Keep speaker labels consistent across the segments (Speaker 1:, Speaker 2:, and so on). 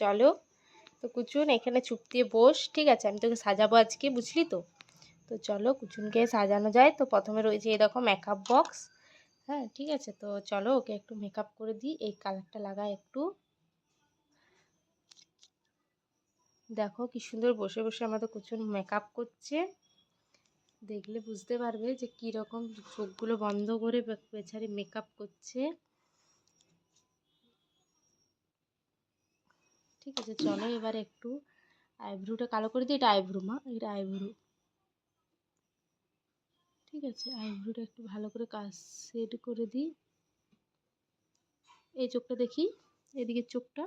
Speaker 1: চলো। তো কুচুন এখানে চুপ দিয়ে বস, ঠিক আছে? আমি তোকে সাজাবো আজকে, বুঝলি তো? তো চলো কুচুনকে সাজানো যায়। তো প্রথমে রয়েছে এই দেখো মেকআপ বক্স। হ্যাঁ ঠিক আছে, তো চলো ওকে একটু মেকআপ করে দিই। এই কালারটা লাগাই একটু। দেখো কি সুন্দর বসে বসে আমাদের কুচুন মেকআপ করছে। দেখলে বুঝতে পারবে যে কি রকম চোখগুলো বন্ধ করে বেচারি মেকআপ করছে। ঠিক আছে, চলো এবার একটু আইব্রুটা কালো করে দিই। এটা আইব্রু মা, এটা আইব্রু। ঠিক আছে, আইব্রুটা একটু ভালো করে কাজ সেট করে দিই। এই চোখটা দেখি, এদিকের চোখটা।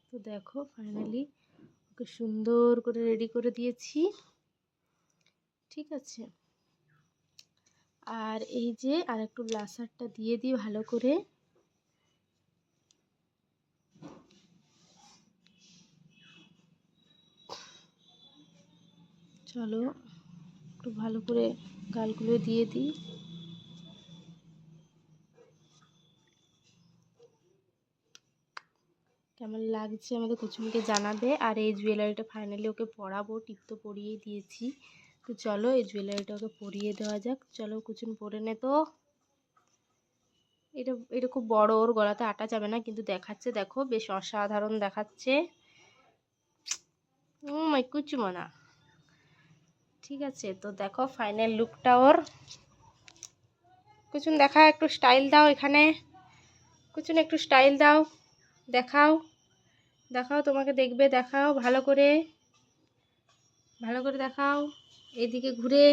Speaker 1: তো দেখো ফাইনালি ওকে সুন্দর করে রেডি করে দিয়েছি। ঠিক আছে, আর এই যে আর একটু ব্লাশারটা দিয়ে দিই ভালো করে। চলো একটু ভালো করে গালগুলো দিয়ে দিই। কেমন লাগছে আমাদের কুচুমিকে জানাবে। আর এই জুয়েলারিটা ফাইনালি ওকে পরাবো, টিপ তো পরিয়ে দিয়েছি। তো চলো এই জুয়েলারিটা ওকে পরিয়ে দেওয়া যাক। চলো কুচুন পরে নে। তো এটা এটা খুব বড়, ওর গলাতে আটা যাবে না, কিন্তু দেখাচ্ছে দেখো বেশ অসাধারণ দেখাচ্ছে। মাই কুচুমনা। ঠিক আছে, তো দেখো ফাইনাল লুকটা ওর। কুচুন দেখা, একটু স্টাইল দাও এখানে। কুচুন একটু স্টাইল দাও, দেখাও দেখাও, তোমাকে দেখবে, দেখাও ভালো করে, ভালো করে দেখাও এদিকে ঘুরে।